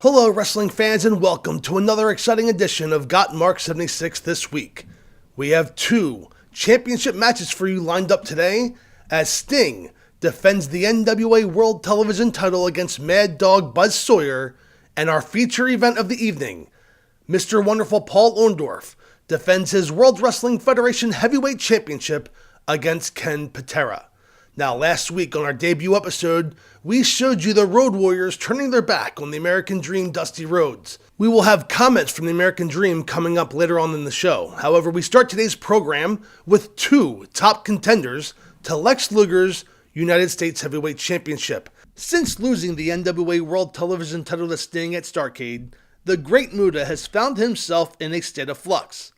Hello wrestling fans and welcome to another exciting edition of Gotmark76 this week. We have two championship matches for you lined up today as Sting defends the NWA World Television title against Mad Dog Buzz Sawyer, and our feature event of the evening, Mr. Wonderful Paul Orndorff defends his World Wrestling Federation Heavyweight Championship against Ken Patera. Now, last week on our debut episode, we showed you the Road Warriors turning their back on the American Dream Dusty Rhodes. We will have comments from the American Dream coming up later on in the show. However, we start today's program with two top contenders to Lex Luger's United States Heavyweight Championship. Since losing the NWA World Television title to Sting at Starrcade, the Great Muta has found himself in a state of flux.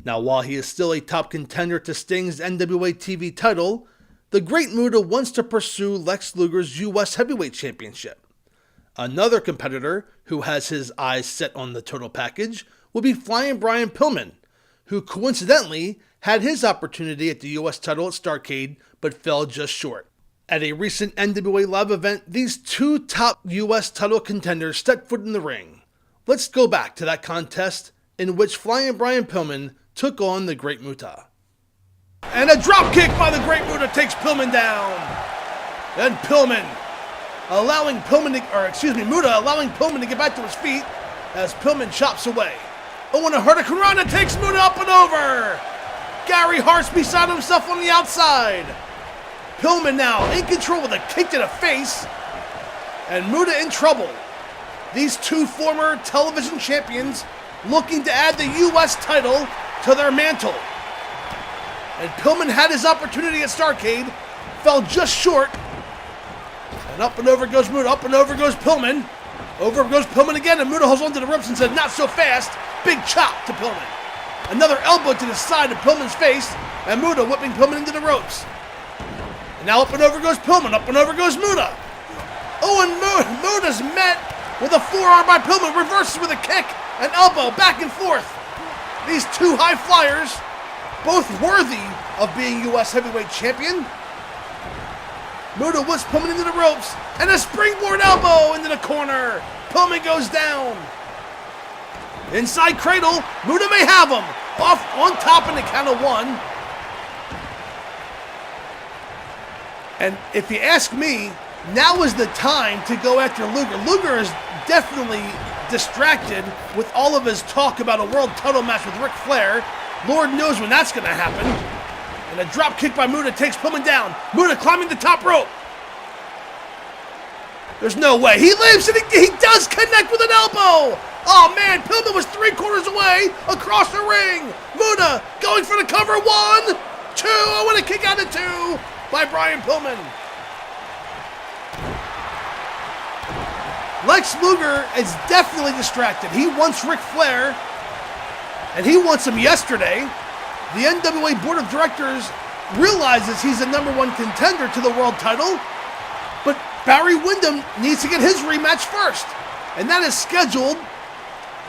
Now, while he is still a top contender to Sting's NWA TV title, the Great Muta wants to pursue Lex Luger's U.S. Heavyweight Championship. Another competitor who has his eyes set on the total package will be Flying Brian Pillman, who coincidentally had his opportunity at the U.S. title at Starrcade but fell just short. At a recent NWA Live event, these two top U.S. title contenders stepped foot in the ring. Let's go back to that contest in which Flying Brian Pillman took on the Great Muta. And a drop kick by the Great Muta takes Pillman down. Then Muta allowing Pillman to get back to his feet as Pillman chops away. Oh, and a Hurricanrana takes Muta up and over. Gary Hart's beside himself on the outside. Pillman now in control with a kick to the face. And Muta in trouble. These two former television champions looking to add the U.S. title to their mantle. And Pillman had his opportunity at Starrcade, fell just short. And up and over goes Muta, up and over goes Pillman. Over goes Pillman again, and Muta holds onto the ropes and said, "Not so fast." Big chop to Pillman. Another elbow to the side of Pillman's face, and Muta whipping Pillman into the ropes. And now up and over goes Pillman, up and over goes Muta. Oh, and Muta's met with a forearm by Pillman, reverses with a kick, an elbow, back and forth. These two high flyers, both worthy of being U.S. Heavyweight Champion. Muta whips Pillman into the ropes, and a springboard elbow into the corner. Pillman goes down. Inside cradle, Muta may have him. Off on top in the count of one. And if you ask me, now is the time to go after Luger. Luger is definitely distracted with all of his talk about a world title match with Ric Flair. Lord knows when that's going to happen. And a drop kick by Muta takes Pillman down. Muta climbing the top rope. There's no way. He lives and he does connect with an elbow. Oh man, Pillman was 3/4 away across the ring. Muta going for the cover. 1, 2. I want to kick out of 2 by Brian Pillman. Lex Luger is definitely distracted. He wants Ric Flair. And he wants him yesterday. The NWA Board of Directors realizes he's the #1 contender to the world title, but Barry Windham needs to get his rematch first. And that is scheduled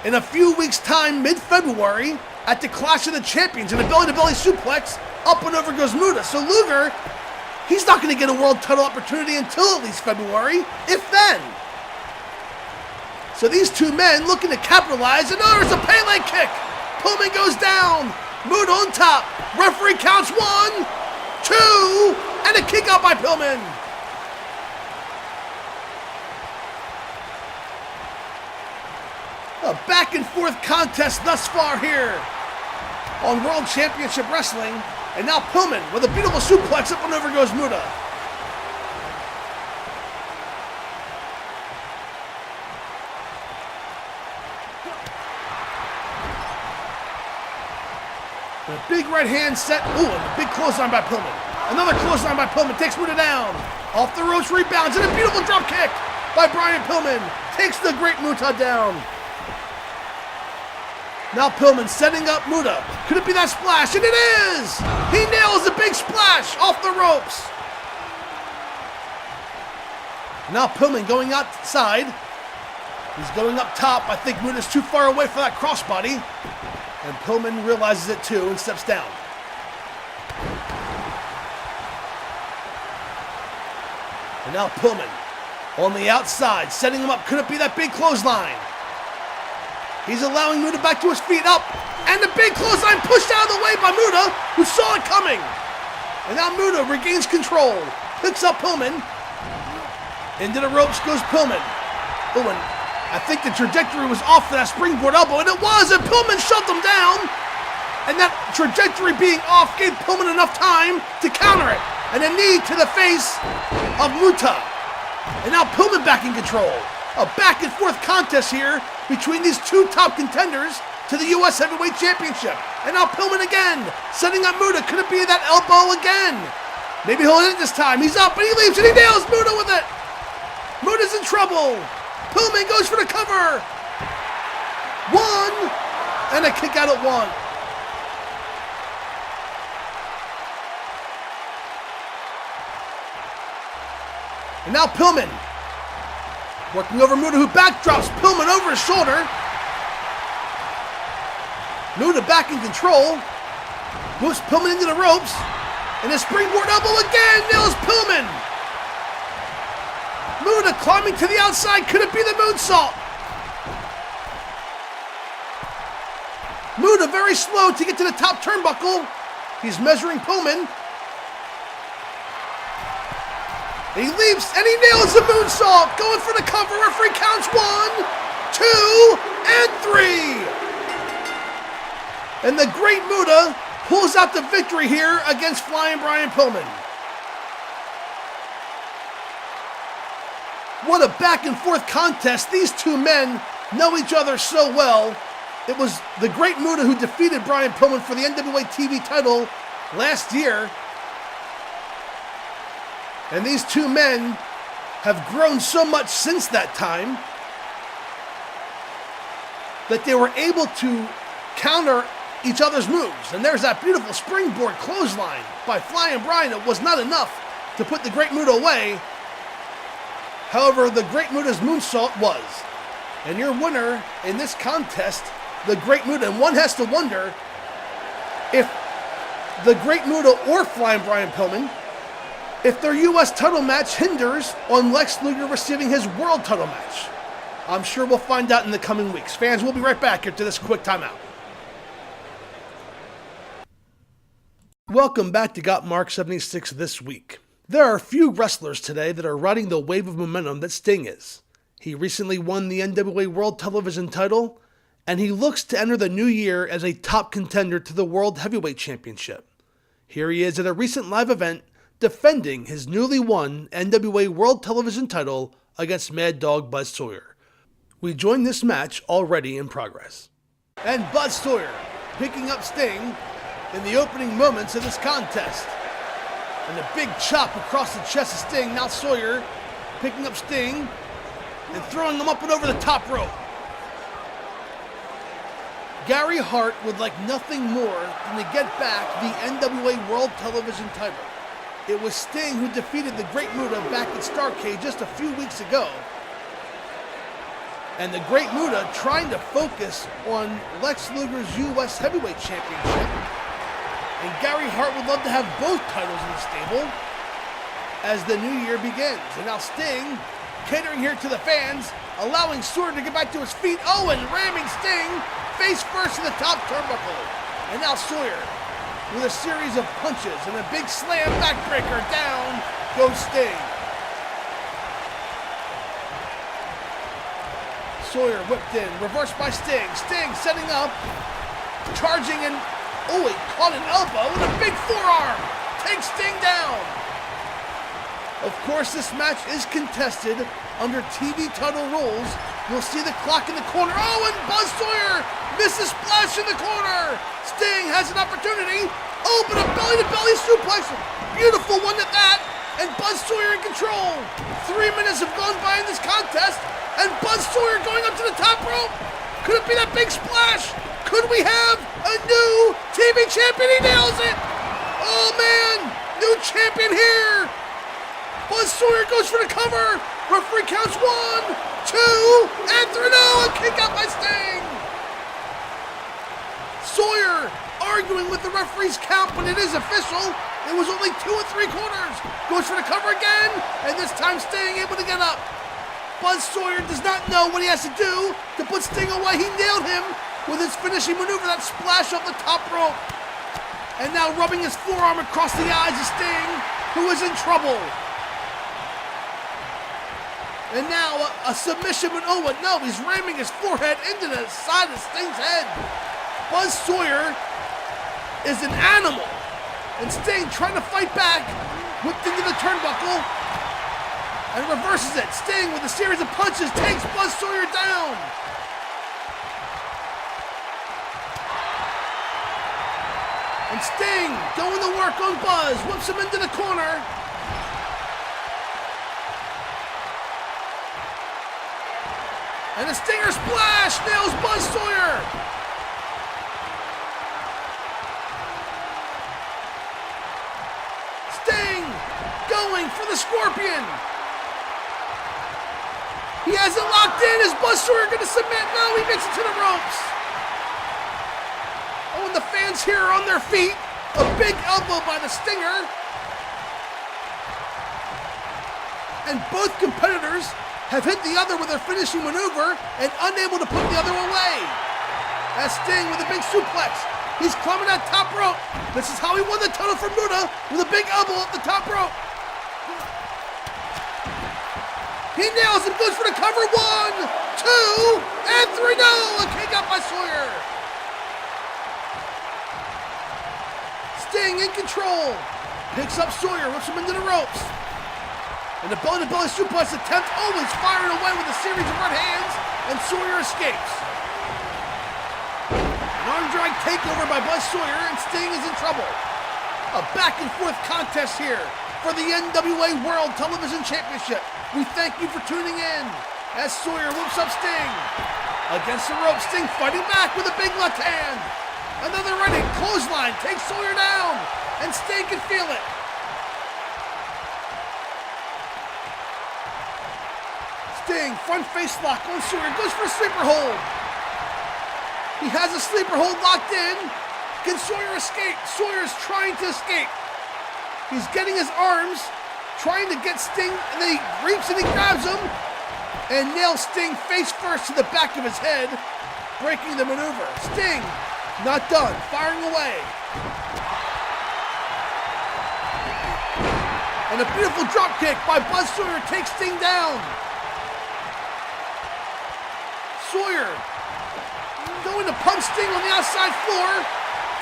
in a few weeks' time, mid-February, at the Clash of the Champions in a belly-to-belly suplex. Up and over goes Muta. So Luger, he's not going to get a world title opportunity until at least February, if then. So these two men looking to capitalize, and there's a Pele kick. Pillman goes down. Muta on top. Referee counts 1, 2, and a kick out by Pillman. A back and forth contest thus far here. on World Championship Wrestling. And now Pillman with a beautiful suplex, up and over goes Muta. And a big right hand set. Ooh, and a big clothesline by Pillman. Another clothesline by Pillman takes Muta down. Off the ropes, rebounds, and a beautiful drop kick by Brian Pillman. Takes the great Muta down. Now Pillman setting up Muta. Could it be that splash? And it is! He nails a big splash off the ropes. Now Pillman going outside. He's going up top. I think Muta's too far away for that crossbody. And Pillman realizes it too and steps down. And now Pillman on the outside, setting him up. Could it be that big clothesline? He's allowing Muta back to his feet, up, and the big clothesline pushed out of the way by Muta, who saw it coming. And now Muta regains control, picks up Pillman. Into the ropes goes Pillman. Oh, and I think the trajectory was off for that springboard elbow, and it was, and Pillman shoved him down. And that trajectory being off gave Pillman enough time to counter it. And a knee to the face of Muta. And now Pillman back in control. A back and forth contest here between these two top contenders to the U.S. Heavyweight Championship. And now Pillman again, setting up Muta. Could it be that elbow again? Maybe he'll hit it this time. He's up and he leaps and he nails Muta with it. Muta's in trouble. Pillman goes for the cover. One, and a kick out at one. And now Pillman working over Muta, who backdrops Pillman over his shoulder. Muta back in control. Moves Pillman into the ropes. And a springboard elbow again nails Pillman. Muta climbing to the outside. Could it be the moonsault? Muta very slow to get to the top turnbuckle. He's measuring Pillman. He leaps and he nails the moonsault. Going for the cover. Referee counts 1, 2, and 3. And the great Muta pulls out the victory here against Flying Brian Pillman. What a back and forth contest. These two men know each other so well. It was the great Muta who defeated Brian Pillman for the NWA TV title last year. And these two men have grown so much since that time that they were able to counter each other's moves. And there's that beautiful springboard clothesline by Flying Brian. It was not enough to put the great Muta away. However, the great Muta's moonsault was. And your winner in this contest, the great Muta. And one has to wonder if the great Muta or Flying Brian Pillman, if their U.S. title match hinders on Lex Luger receiving his world title match. I'm sure we'll find out in the coming weeks. Fans, we'll be right back after this quick timeout. Welcome back to Gotmark76 this week. There are a few wrestlers today that are riding the wave of momentum that Sting is. He recently won the NWA World Television title, and he looks to enter the new year as a top contender to the World Heavyweight Championship. Here he is at a recent live event defending his newly won NWA World Television title against Mad Dog Buzz Sawyer. We join this match already in progress. And Buzz Sawyer picking up Sting in the opening moments of this contest. And a big chop across the chest of Sting. Now Sawyer picking up Sting and throwing him up and over the top rope. Gary Hart would like nothing more than to get back the NWA World Television title. It was Sting who defeated the Great Muta back at Starrcade just a few weeks ago. And the Great Muta trying to focus on Lex Luger's U.S. Heavyweight Championship. And Gary Hart would love to have both titles in the stable as the new year begins. And now Sting catering here to the fans, allowing Sawyer to get back to his feet. Oh, and ramming Sting face first in the top turnbuckle. And now Sawyer with a series of punches and a big slam backbreaker. Down goes Sting. Sawyer whipped in, reversed by Sting. Sting setting up, charging and Oh, he caught an elbow with a big forearm. Takes Sting down. Of course, this match is contested under TV title rules. You'll see the clock in the corner. Oh, and Buzz Sawyer misses splash in the corner. Sting has an opportunity. Oh, but a belly-to-belly suplex. Beautiful one at that. And Buzz Sawyer in control. 3 minutes have gone by in this contest. And Buzz Sawyer going up to the top rope. Could it be that big splash? Could we have a new TV champion? He nails it. Oh, man. New champion here. Buzz Sawyer goes for the cover. Referee counts 1, 2, and 3. No, a kick out by Sting. Sawyer arguing with the referee's count, but it is official. It was only 2 3/4. Goes for the cover again, and this time Sting able to get up. Buzz Sawyer does not know what he has to do to put Sting away. He nailed him with his finishing maneuver, that splash off the top rope. And now rubbing his forearm across the eyes of Sting, who is in trouble. And now a submission, but oh no, he's ramming his forehead into the side of Sting's head. Buzz Sawyer is an animal. And Sting trying to fight back, whipped into the turnbuckle, and reverses it. Sting with a series of punches takes Buzz Sawyer down. And Sting going to work on Buzz, whips him into the corner. And a Stinger splash nails Buzz Sawyer. Sting going for the Scorpion. He has it locked in. Is Buzz Sawyer going to submit? No, he makes it to the ropes. Oh, and the fans here are on their feet. A big elbow by the Stinger. And both competitors have hit the other with their finishing maneuver and unable to put the other away. As Sting with a big suplex. He's climbing that top rope. This is how he won the title from Muta, with a big elbow up the top rope. He nails him, goes for the cover. 1, 2, and 3. No, a kick out by Sawyer. Sting in control. Picks up Sawyer, whips him into the ropes. And the belly-to-belly suplex attempt always firing away with a series of right hands, and Sawyer escapes. An arm drag takeover by Buzz Sawyer, and Sting is in trouble. A back-and-forth contest here for the NWA World Television Championship. We thank you for tuning in as Sawyer whips up Sting. Against the rope, Sting fighting back with a big left hand. Another running clothesline takes Sawyer down, and Sting can feel it. Sting, front face lock on Sawyer, goes for a sleeper hold. He has a sleeper hold locked in. Can Sawyer escape? Sawyer's trying to escape. He's getting his arms, trying to get Sting, and then he reaps and he grabs him, and nails Sting face first to the back of his head, breaking the maneuver. Sting, not done, firing away. And a beautiful drop kick by Buzz Sawyer takes Sting down. Sawyer going to pump Sting on the outside floor.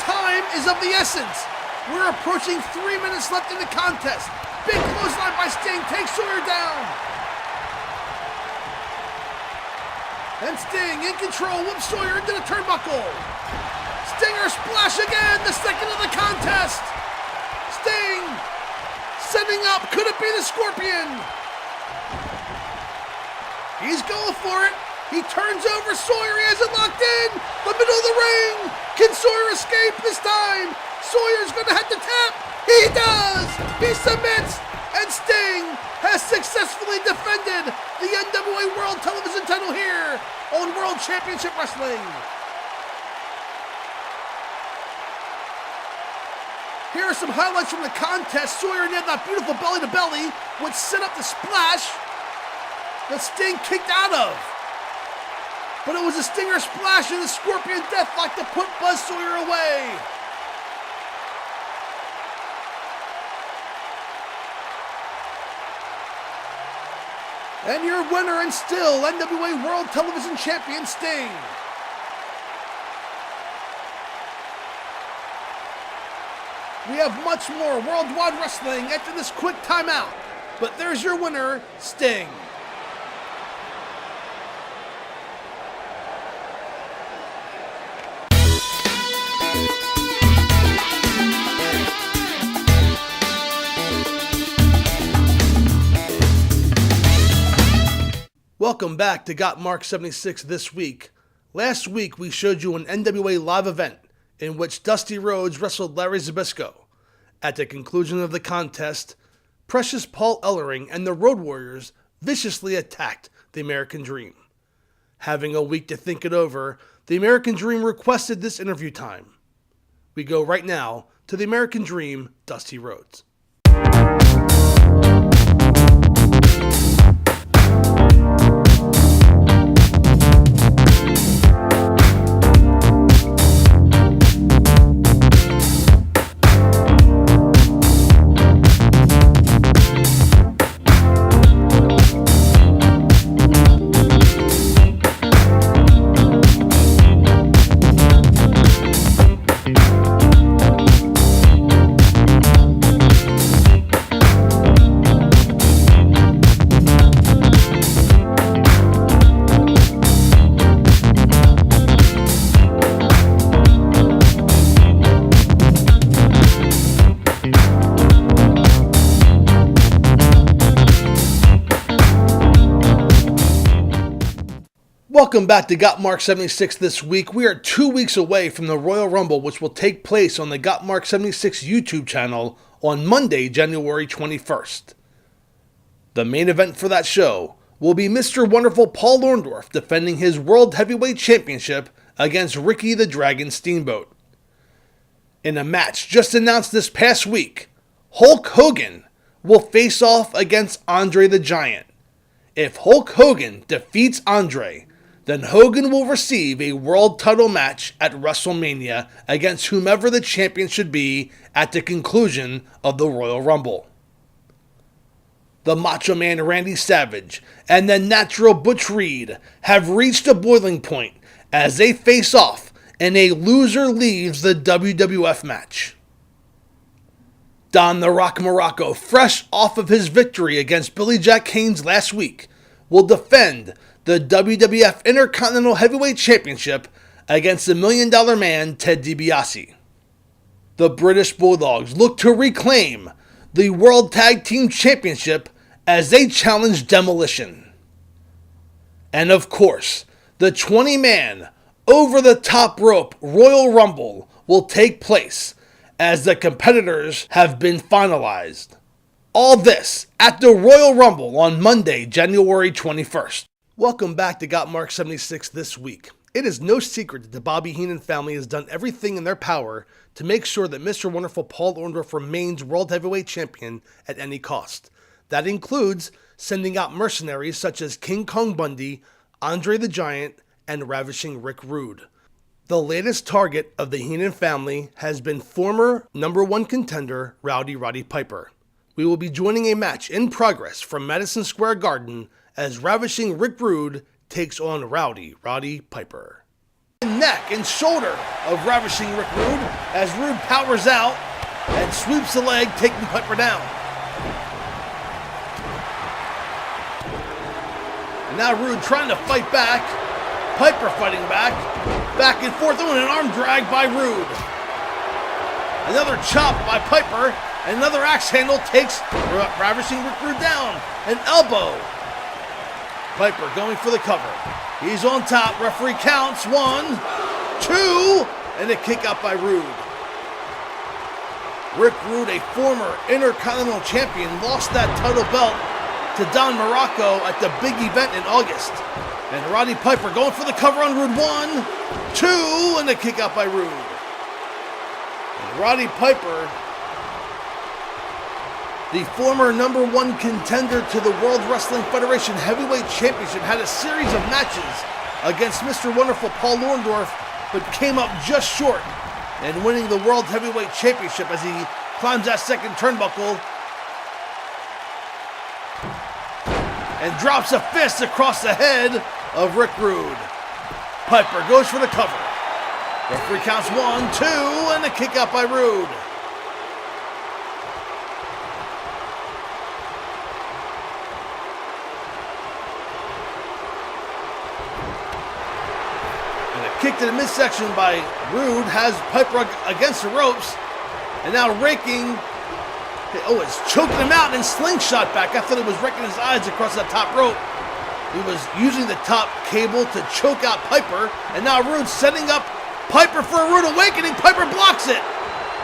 Time is of the essence. We're approaching 3 minutes left in the contest. Big clothesline by Sting takes Sawyer down. And Sting in control, whips Sawyer into the turnbuckle. Stinger splash again, the second of the contest. Sting setting up, could it be the Scorpion? He's going for it. He turns over Sawyer, he has it locked in, the middle of the ring. Can Sawyer escape this time? Sawyer's gonna have to tap. He does! He submits, and Sting has successfully defended the NWA World Television Title here on World Championship Wrestling. Here are some highlights from the contest. Sawyer nailed that beautiful belly-to-belly, which set up the splash that Sting kicked out of. But it was a Stinger splash and the Scorpion Deathlock to put Buzz Sawyer away. And your winner and still NWA World Television Champion, Sting. We have much more worldwide wrestling after this quick timeout. But there's your winner, Sting. Welcome back to Gotmark76 This Week. Last week we showed you an NWA live event in which Dusty Rhodes wrestled Larry Zbyszko. At the conclusion of the contest, Precious Paul Ellering and the Road Warriors viciously attacked the American Dream. Having a week to think it over, the American Dream requested this interview time. We go right now to the American Dream, Dusty Rhodes. Welcome back to Gotmark76 This Week. We are 2 weeks away from the Royal Rumble, which will take place on the Gotmark76 YouTube channel on Monday, January 21st. The main event for that show will be Mr. Wonderful Paul Orndorff defending his World Heavyweight Championship against Ricky the Dragon Steamboat. In a match just announced this past week, Hulk Hogan will face off against Andre the Giant. If Hulk Hogan defeats Andre, then Hogan will receive a world title match at WrestleMania against whomever the champion should be at the conclusion of the Royal Rumble. The Macho Man Randy Savage and the Natural Butch Reed have reached a boiling point as they face off in a loser leaves the WWF match. Don the Rock Morocco, fresh off of his victory against Billy Jack Haynes last week, will defend the WWF Intercontinental Heavyweight Championship against the $1 Million Man Ted DiBiase. The British Bulldogs look to reclaim the World Tag Team Championship as they challenge Demolition. And of course, the 20-man over-the-top rope Royal Rumble will take place as the competitors have been finalized. All this at the Royal Rumble on Monday, January 21st. Welcome back to Gotmark76 This Week. It is no secret that the Bobby Heenan family has done everything in their power to make sure that Mr. Wonderful Paul Orndorff remains World Heavyweight Champion at any cost. That includes sending out mercenaries such as King Kong Bundy, Andre the Giant, and Ravishing Rick Rude. The latest target of the Heenan family has been former #1 contender Roddy Piper. We will be joining a match in progress from Madison Square Garden as Ravishing Rick Rude takes on Roddy Piper. Neck and shoulder of Ravishing Rick Rude as Rude powers out and sweeps the leg, taking Piper down. And now Rude trying to fight back. Piper fighting back and forth, and an arm drag by Rude. Another chop by Piper, and another axe handle takes Ravishing Rick Rude down. An elbow. Piper going for the cover. He's on top. Referee counts. 1, 2, and a kick out by Rude. Rick Rude, a former Intercontinental Champion, lost that title belt to Don Morocco at the big event in August. And Roddy Piper going for the cover on Rude. 1, 2, and a kick out by Rude. And Roddy Piper, the former #1 contender to the World Wrestling Federation Heavyweight Championship, had a series of matches against Mr. Wonderful Paul Orndorff, but came up just short and winning the World Heavyweight Championship as he climbs that second turnbuckle and drops a fist across the head of Rick Rude. Piper goes for the cover. Referee counts 1, 2, and a kick out by Rude. kick to the midsection by Rhodes has Piper against the ropes. And now raking. Oh, it's choking him out and slingshot back. I thought it was raking his eyes across that top rope. He was using the top cable to choke out Piper. And now Rhodes setting up Piper for a rude awakening. Piper blocks it.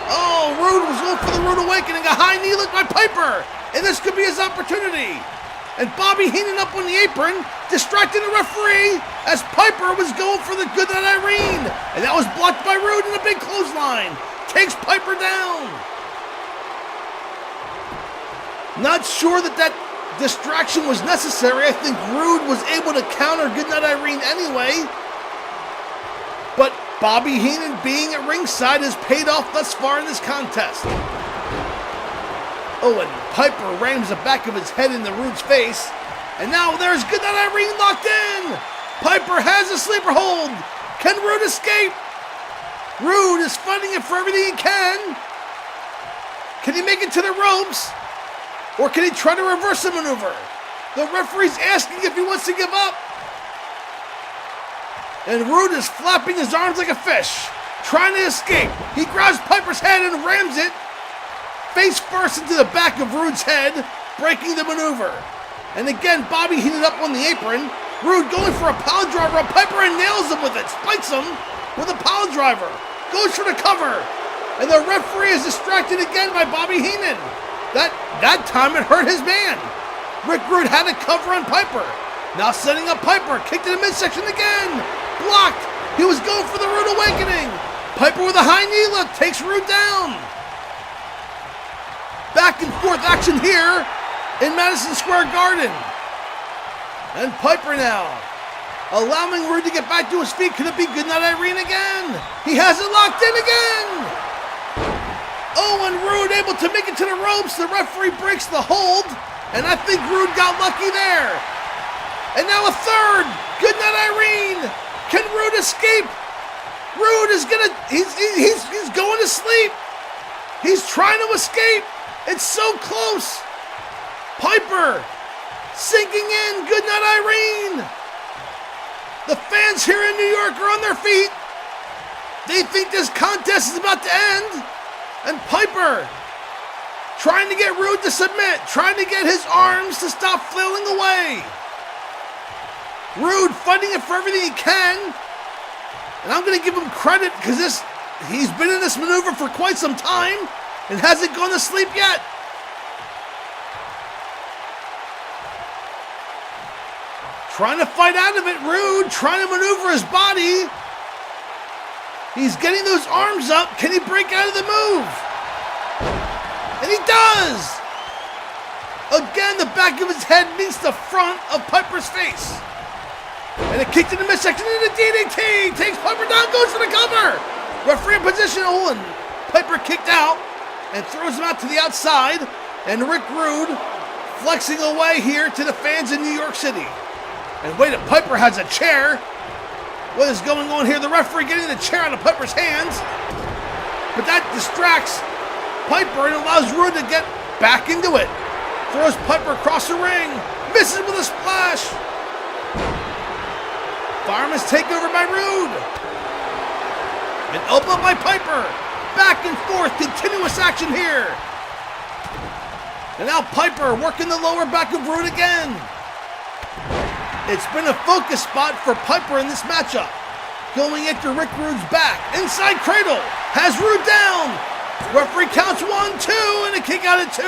Oh, Rhodes was going for the rude awakening. A high knee lick by Piper. And this could be his opportunity. And Bobby Heenan up on the apron, distracting the referee as Piper was going for the good night Irene. And that was blocked by Rhodes in a big clothesline. Takes Piper down. Not sure that distraction was necessary. I think Rhodes was able to counter Goodnight Irene anyway. But Bobby Heenan being at ringside has paid off thus far in this contest. Oh, and Piper rams the back of his head into Rhodes' face. And now there's Goodnight Irene locked in. Piper has a sleeper hold. Can Rhodes escape? Rhodes is fighting it for everything he can. Can he make it to the ropes? Or can he try to reverse the maneuver? The referee's asking if he wants to give up. And Rhodes is flapping his arms like a fish, trying to escape. He grabs Piper's head and rams it face first into the back of Rhodes' head, breaking the maneuver. And again, Bobby Heenan up on the apron. Rhodes going for a pile driver on Piper and nails him with it. Spikes him with a pile driver. Goes for the cover. And the referee is distracted again by Bobby Heenan. That time it hurt his man. Rick Rude had a cover on Piper. Now setting up Piper. Kick to the midsection again. Blocked. He was going for the Rude Awakening. Piper with a high knee lift takes Rude down. Back and forth action here in Madison Square Garden. And Piper now allowing Rude to get back to his feet. Could it be Goodnight Irene again? He has it locked in again. Oh, and Rude able to make it to the ropes. The referee breaks the hold. And I think Rude got lucky there. And now a third. Goodnight Irene. Can Rude escape? Rude is he's going to sleep. He's trying to escape. It's so close. Piper sinking in. Goodnight Irene. The fans here in New York are on their feet. They think this contest is about to end. And Piper trying to get Rude to submit, trying to get his arms to stop flailing away. Rude fighting it for everything he can. And I'm going to give him credit because he's been in this maneuver for quite some time and hasn't gone to sleep yet. Trying to fight out of it, Rude, trying to maneuver his body. He's getting those arms up. Can he break out of the move? And he does! Again, the back of his head meets the front of Piper's face. And a kick to the midsection into DDT. Takes Piper down, goes for the cover. Referee in position, and Piper kicked out and throws him out to the outside. And Rick Rude flexing away here to the fans in New York City. And wait, Piper has a chair. What is going on here? The referee getting the chair out of Piper's hands. But that distracts Piper and allows Rude to get back into it. Throws Piper across the ring. Misses with a splash. Fireman's takeover by Rude. An elbow by Piper. Back and forth. Continuous action here. And now Piper working the lower back of Rude again. It's been a focus spot for Piper in this matchup. Going after Rick Rude's back. Inside cradle. Has Rude down. Referee counts 1, 2, and a kick out at 2.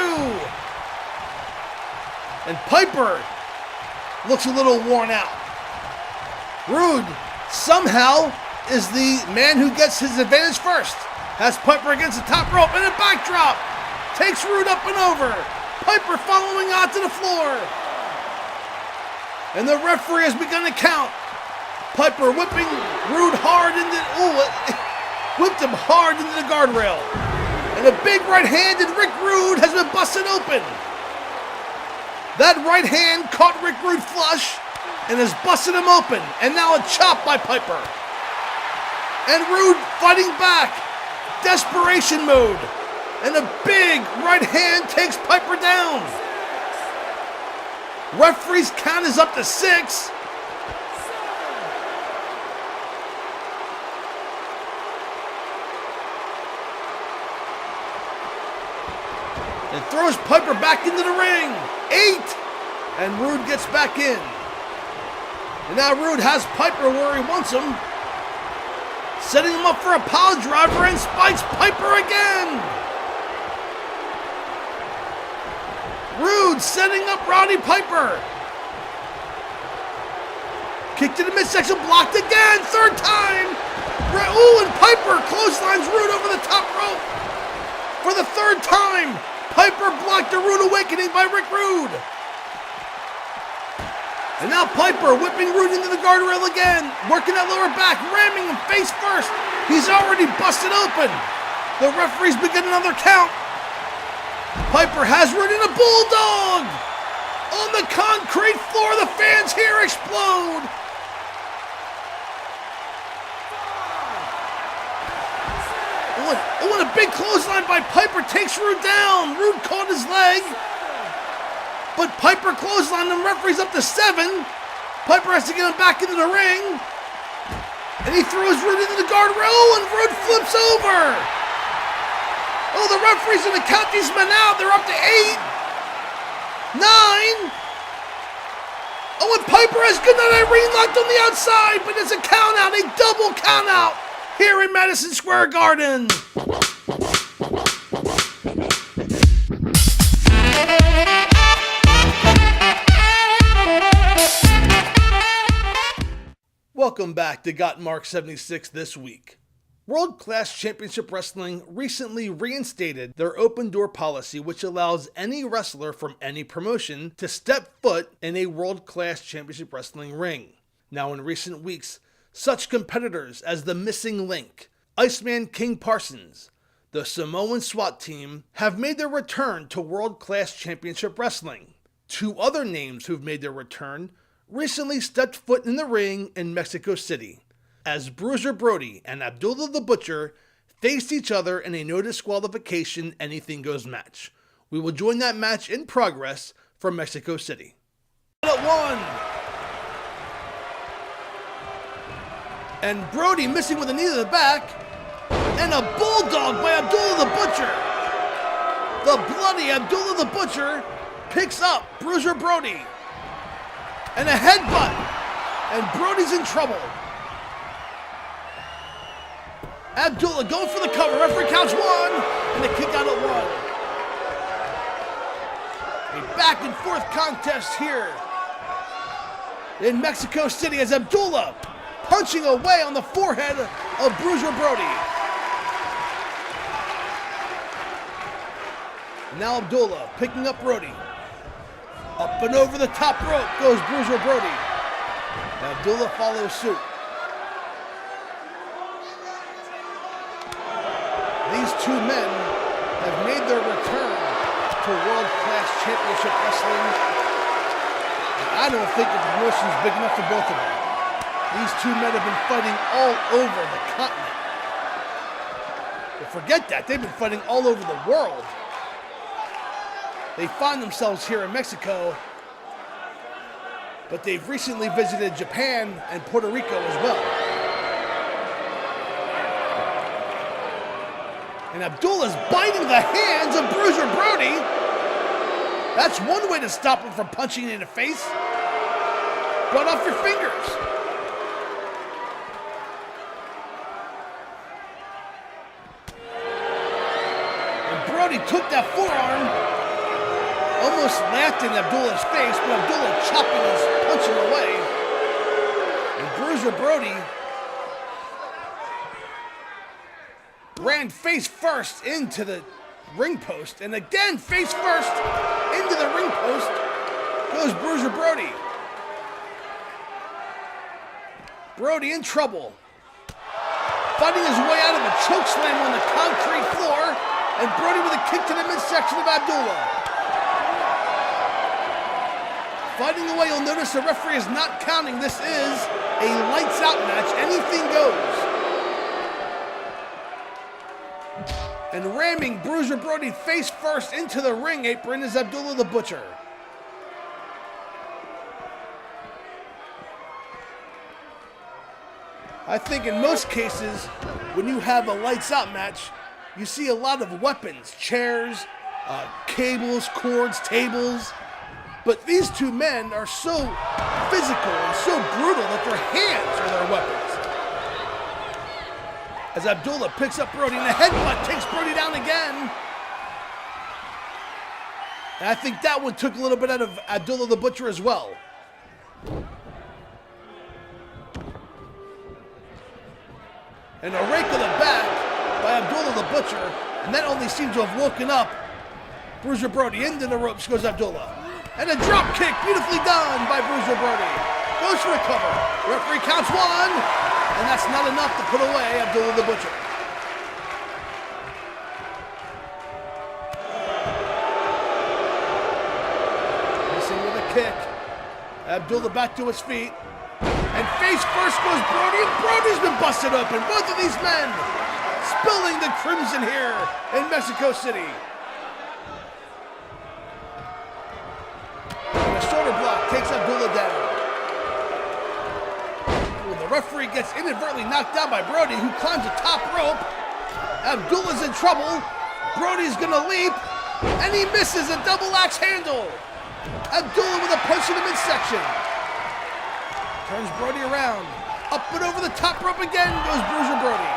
And Piper looks a little worn out. Rude somehow is the man who gets his advantage first. Has Piper against the top rope and a backdrop. Takes Rude up and over. Piper following out to the floor. And the referee has begun to count. Piper whipping Rude hard whipped him hard into the guardrail. And a big right hand and Rick Rude has been busted open. That right hand caught Rick Rude flush and has busted him open. And now a chop by Piper. And Rude fighting back. Desperation mode. And a big right hand takes Piper down. Referee's count is up to 6. and throws Piper back into the ring. 8, and Rhodes gets back in. And now Rhodes has Piper where he wants him, setting him up for a pile driver and spikes Piper again. Rhodes setting up Roddy Piper. Kick to the midsection, blocked again, 3rd time. Ooh, and Piper clotheslines Rhodes over the top rope. For the 3rd time, Piper blocked a rude awakening by Rick Rude. And now Piper whipping Rude into the guardrail again, working that lower back, ramming him face first. He's already busted open. The referee's begun another count. Piper has Rude in a bulldog. On the concrete floor, the fans here explode. Oh, and a big clothesline by Piper takes Rude down. Rude caught his leg, but Piper clotheslined him. Referee's up to 7. Piper has to get him back into the ring, and he throws Rude into the guardrail, and Rude flips over. Oh, the referee's going to count these men out. They're up to 8, 9. Oh, and Piper has good night Irene locked on the outside, but it's a count out, a double count out here in Madison Square Garden. Welcome back to Gotmark76 this week. World Class Championship Wrestling recently reinstated their open door policy, which allows any wrestler from any promotion to step foot in a World Class Championship Wrestling ring. Now, in recent weeks, such competitors as the Missing Link, Iceman King Parsons, the Samoan SWAT team have made their return to World Class Championship Wrestling. 2 other names who've made their return recently stepped foot in the ring in Mexico City, as Bruiser Brody and Abdullah the Butcher faced each other in a no disqualification anything goes match. We will join that match in progress from Mexico City. At 1. And Brody missing with a knee to the back, and a bulldog by Abdullah the Butcher. The bloody Abdullah the Butcher picks up Bruiser Brody, and a headbutt, and Brody's in trouble. Abdullah going for the cover, referee counts 1, and a kick out at 1. A back and forth contest here in Mexico City as Abdullah punching away on the forehead of Bruiser Brody. Now Abdullah picking up Brody. Up and over the top rope goes Bruiser Brody. Abdullah follows suit. These 2 men have made their return to World Class Championship Wrestling. And I don't think the promotion's big enough for both of them. These 2 men have been fighting all over the continent. But forget that, they've been fighting all over the world. They find themselves here in Mexico, but they've recently visited Japan and Puerto Rico as well. And Abdullah's biting the hands of Bruiser Brody. That's one way to stop him from punching you in the face. Run off your fingers. And Brody took that forearm, almost laughed in Abdullah's face, but Abdullah chopping his punching away. And Bruiser Brody ran face first into the ring post, and again face first into the ring post goes Bruiser Brody. Brody in trouble, fighting his way out of a chokeslam on the concrete floor, and Brody with a kick to the midsection of Abdullah. Fighting away, you'll notice the referee is not counting. This is a lights out match, anything goes. And ramming Bruiser Brody face first into the ring apron is Abdullah the Butcher. I think in most cases, when you have a lights out match, you see a lot of weapons, chairs, cables, cords, tables. But these two men are so physical and so brutal that their hands are their weapons. As Abdullah picks up Brody and a headbutt takes Brody down again. And I think that one took a little bit out of Abdullah the Butcher as well. And a rake of the back by Abdullah the Butcher, and that only seems to have woken up Bruiser Brody. Into the ropes goes Abdullah. And a drop kick, beautifully done by Bruiser Brody. Goes for a cover. Referee counts one, and that's not enough to put away Abdullah the Butcher. Missing with a kick. Abdullah back to his feet. And face first goes Brody, and Brody's been busted open. Both of these men spilling the crimson here in Mexico City. And a shoulder block takes Abdullah down. When the referee gets inadvertently knocked down by Brody, who climbs the top rope, Abdullah's in trouble. Brody's gonna leap, and he misses a double axe handle. Abdullah with a punch in the midsection. Turns Brody around. Up and over the top rope again goes Bruiser Brody.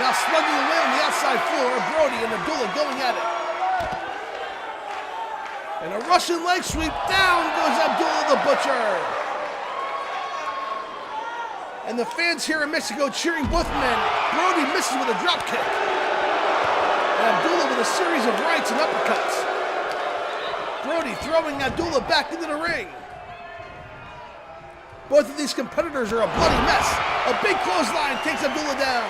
Now slugging away on the outside floor, Brody and Abdullah going at it. And a Russian leg sweep, down goes Abdullah the Butcher. And the fans here in Mexico cheering both men. Brody misses with a drop kick. Abdullah with a series of rights and uppercuts. Brody throwing Abdullah back into the ring. Both of these competitors are a bloody mess. A big clothesline takes Abdullah down.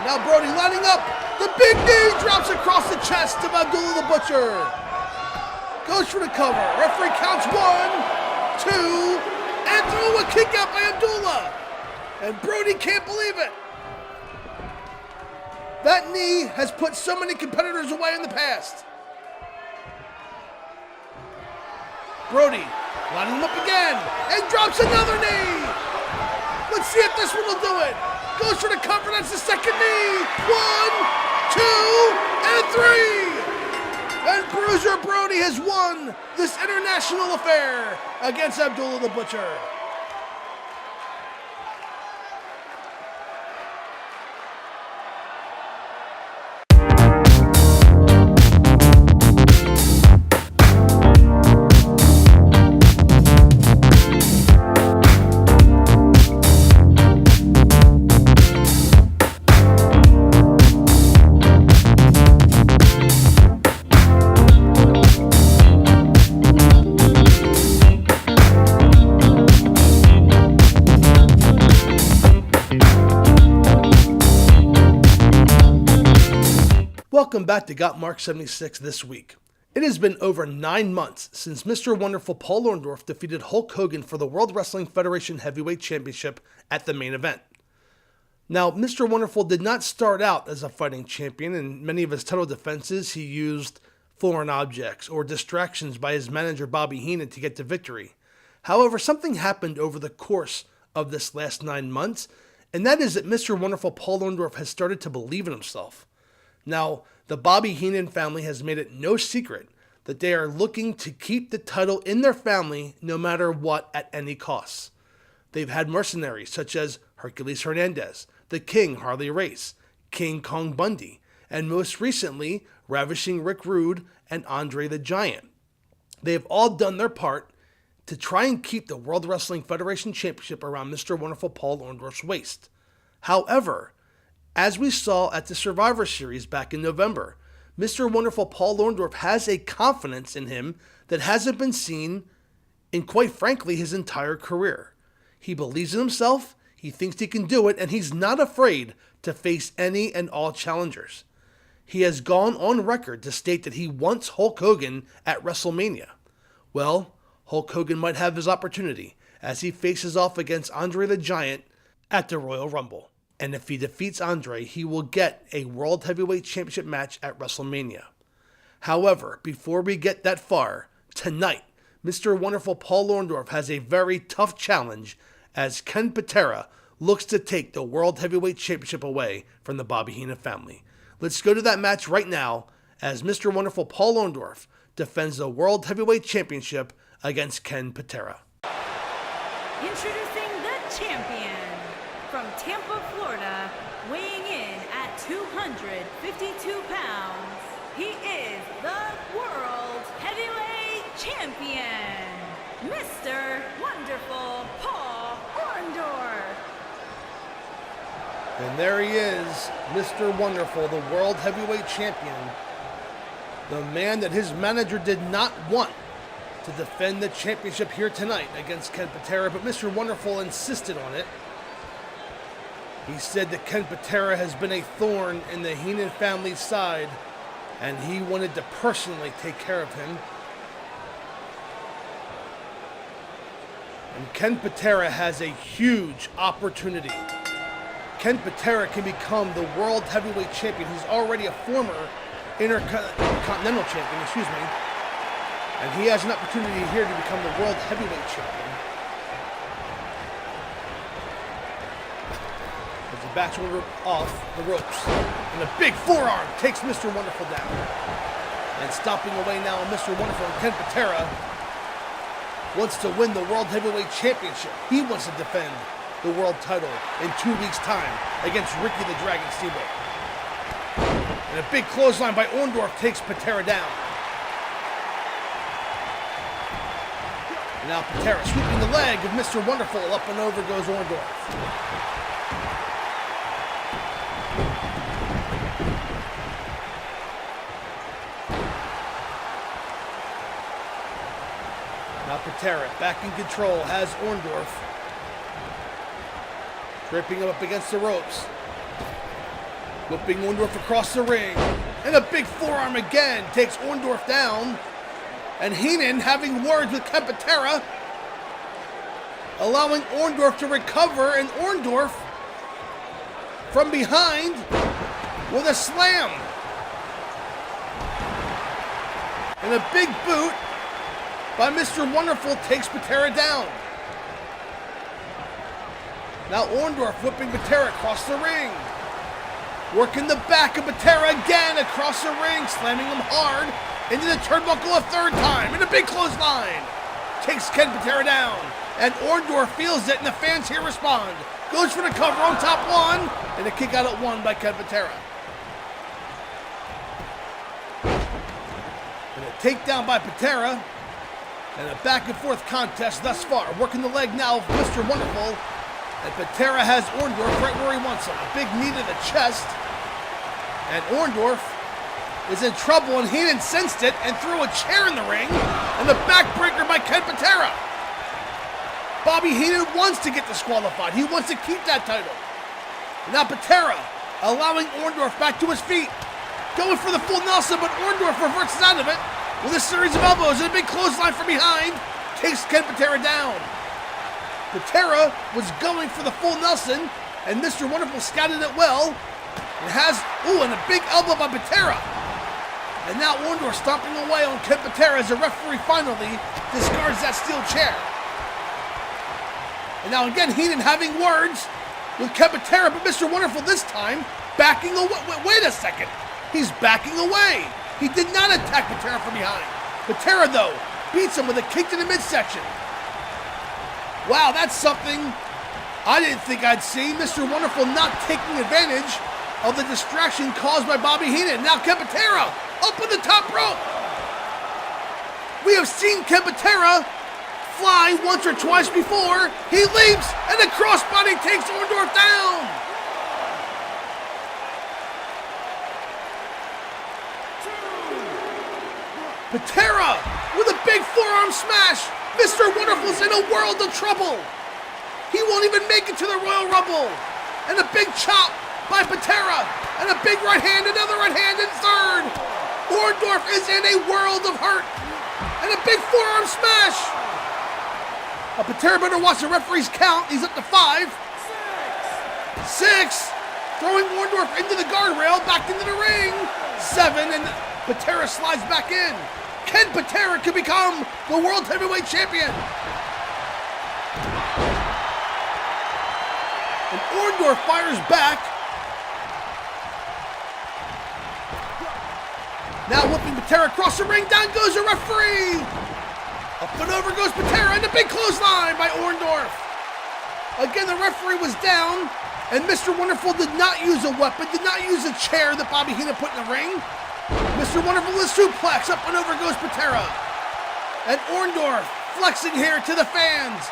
Now Brody lining up. The big knee drops across the chest of Abdullah the Butcher. Goes for the cover. Referee counts 1, 2, and through a kick out by Abdullah. And Brody can't believe it. That knee has put so many competitors away in the past. Brody lining him up again and drops another knee. Let's see if this one will do it. Goes for the cover, that's the second knee. 1, 2, and 3. And Bruiser Brody has won this international affair against Abdullah the Butcher. Welcome back to Gotmark76 this week. It has been over 9 months since Mr. Wonderful Paul Orndorff defeated Hulk Hogan for the World Wrestling Federation Heavyweight Championship at the main event. Now, Mr. Wonderful did not start out as a fighting champion. In many of his title defenses, he used foreign objects or distractions by his manager Bobby Heenan to get to victory. However, something happened over the course of this last 9 months, and that is that Mr. Wonderful Paul Orndorff has started to believe in himself. Now, the Bobby Heenan family has made it no secret that they are looking to keep the title in their family no matter what at any cost. They've had mercenaries such as Hercules Hernandez, the King Harley Race, King Kong Bundy, and most recently, Ravishing Rick Rude and Andre the Giant. They have all done their part to try and keep the World Wrestling Federation Championship around Mr. Wonderful Paul Orndorff's waist. However, as we saw at the Survivor Series back in November, Mr. Wonderful Paul Orndorff has a confidence in him that hasn't been seen in, quite frankly, his entire career. He believes in himself, he thinks he can do it, and he's not afraid to face any and all challengers. He has gone on record to state that he wants Hulk Hogan at WrestleMania. Well, Hulk Hogan might have his opportunity as he faces off against Andre the Giant at the Royal Rumble. And if he defeats Andre, he will get a World Heavyweight Championship match at WrestleMania. However, before we get that far, tonight, Mr. Wonderful Paul Orndorff has a very tough challenge as Ken Patera looks to take the World Heavyweight Championship away from the Bobby Heenan family. Let's go to that match right now as Mr. Wonderful Paul Orndorff defends the World Heavyweight Championship against Ken Patera. Introducing the champion from Tampa, Florida, weighing in at 252 pounds. He is the World Heavyweight Champion, Mr. Wonderful Paul Orndorff. And there he is, Mr. Wonderful, the World Heavyweight Champion. The man that his manager did not want to defend the championship here tonight against Ken Patera, but Mr. Wonderful insisted on it. He said that Ken Patera has been a thorn in the Heenan family's side, and he wanted to personally take care of him. And Ken Patera has a huge opportunity. Ken Patera can become the World Heavyweight Champion. He's already a former Intercontinental Champion, and he has an opportunity here to become the World Heavyweight Champion. As he backs off the ropes, and a big forearm takes Mr. Wonderful down. And stomping away now on Mr. Wonderful, Ken Patera wants to win the World Heavyweight Championship. He wants to defend the world title in 2 weeks' time against Ricky the Dragon Steamboat. And a big clothesline by Orndorff takes Patera down. And now Patera sweeping the leg of Mr. Wonderful. Up and over goes Orndorff. Now Patera back in control, has Orndorff. Tripping him up against the ropes. Whipping Orndorff across the ring. And a big forearm again takes Orndorff down. And Heenan having words with Ken Patera, allowing Orndorff to recover, and Orndorff from behind with a slam. And a big boot by Mr. Wonderful takes Patera down. Now Orndorff whipping Patera across the ring. Working the back of Patera again across the ring, slamming him hard into the turnbuckle a third time. And a big clothesline takes Ken Patera down. And Orndorff feels it, and the fans here respond. Goes for the cover on top one, and a kick out at one by Ken Patera. And a takedown by Patera. And a back and forth contest thus far. Working the leg now of Mr. Wonderful. And Patera has Orndorff right where he wants him. A big knee to the chest. And Orndorff is in trouble, and Heenan sensed it and threw a chair in the ring. And the backbreaker by Ken Patera. Bobby Heenan wants to get disqualified. He wants to keep that title. Now Patera allowing Orndorff back to his feet. Going for the full Nelson, but Orndorff reverses out of it with a series of elbows and a big clothesline from behind. Takes Ken Patera down. Patera was going for the full Nelson, and Mr. Wonderful scouted it well. And has, and a big elbow by Patera. And now Orndorff stomping away on Ken Patera as the referee finally discards that steel chair. And now again, Heenan having words with Ken Patera, but Mr. Wonderful this time backing away. Wait a second. He's backing away. He did not attack Patera from behind. Patera, though, beats him with a kick to the midsection. Wow, that's something I didn't think I'd see. Mr. Wonderful not taking advantage of the distraction caused by Bobby Heenan. Now Ken Patera up on the top rope. We have seen Ken Patera fly once or twice before. He leaps, and the crossbody takes Orndorff down. Patera with a big forearm smash. Mr. Wonderful's in a world of trouble. He won't even make it to the Royal Rumble. And a big chop by Patera. And a big right hand, another right hand, and third. Orndorff is in a world of hurt. And a big forearm smash. Patera better watch the referee's count. He's up to 5. 6. Throwing Orndorff into the guardrail, back into the ring. 7, and Patera slides back in. Ken Patera could become the World Heavyweight Champion. And Orndorff fires back. Now whipping Patera across the ring. Down goes the referee. Up and over goes Patera, and a big clothesline by Orndorff. Again, the referee was down, and Mr. Wonderful did not use a weapon, did not use a chair that Bobby Heenan put in the ring. Mr. Wonderful is suplex. Up and over goes Patera. And Orndorff flexing here to the fans.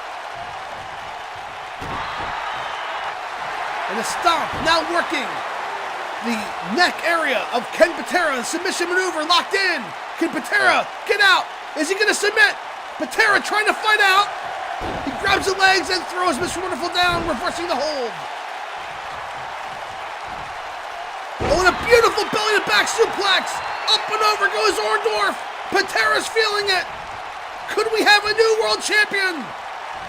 And a stomp now working the neck area of Ken Patera. The submission maneuver locked in. Can Patera get out? Is he going to submit? Patera trying to fight out. He grabs the legs and throws Mr. Wonderful down, reversing the hold. Oh, and a beautiful belly-to-back suplex. Up and over goes Orndorff. Patera's feeling it. Could we have a new world champion?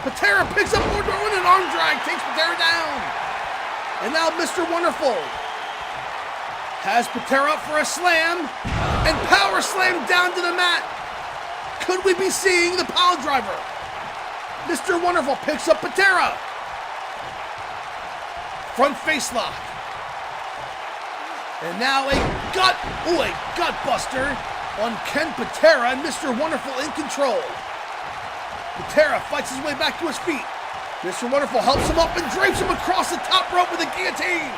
Patera picks up Orndorff with an arm drag, takes Patera down. And now Mr. Wonderful has Patera up for a slam and power slam down to the mat. Could we be seeing the pile driver? Mr. Wonderful picks up Patera. Front face lock. And now a gut buster on Ken Patera, and Mr. Wonderful in control. Patera fights his way back to his feet. Mr. Wonderful helps him up and drapes him across the top rope with a guillotine.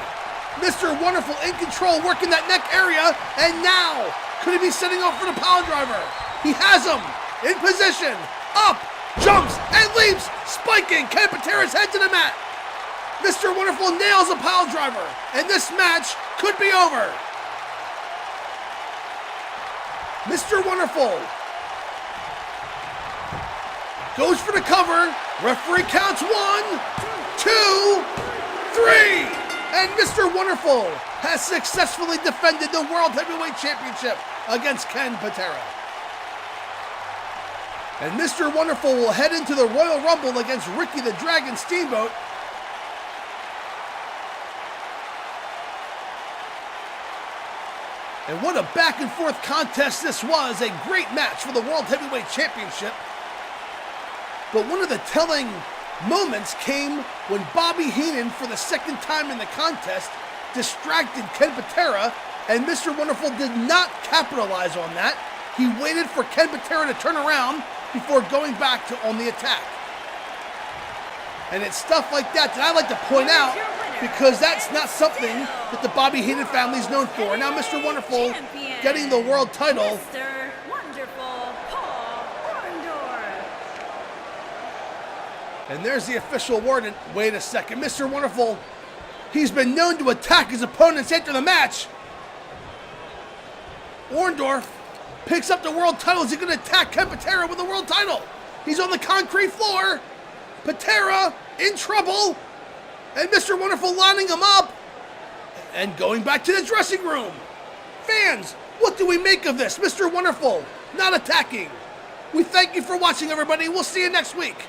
Mr. Wonderful in control, working that neck area, and now, could he be setting up for the pile driver? He has him in position, up, jumps, and leaps, spiking Ken Patera's head to the mat. Mr. Wonderful nails a pile driver, and this match could be over. Mr. Wonderful goes for the cover. Referee counts 1, 2, 3. And Mr. Wonderful has successfully defended the World Heavyweight Championship against Ken Patera. And Mr. Wonderful will head into the Royal Rumble against Ricky the Dragon Steamboat. And what a back and forth contest this was. A great match for the World Heavyweight Championship. But one of the telling moments came when Bobby Heenan, for the second time in the contest, distracted Ken Patera, and Mr. Wonderful did not capitalize on that. He waited for Ken Patera to turn around before going back on the attack. And it's stuff like that I like to point out, because that's not something that the Bobby Heenan family is known for. Now Mr. Wonderful getting the world title. Mr. Wonderful Paul Orndorff. And there's the official word. And wait a second, Mr. Wonderful, he's been known to attack his opponents after the match. Orndorff picks up the world title. Is he going to attack Ken Patera with the world title? He's on the concrete floor. Patera in trouble. And Mr. Wonderful lining him up and going back to the dressing room. Fans, what do we make of this? Mr. Wonderful not attacking. We thank you for watching, everybody. We'll see you next week.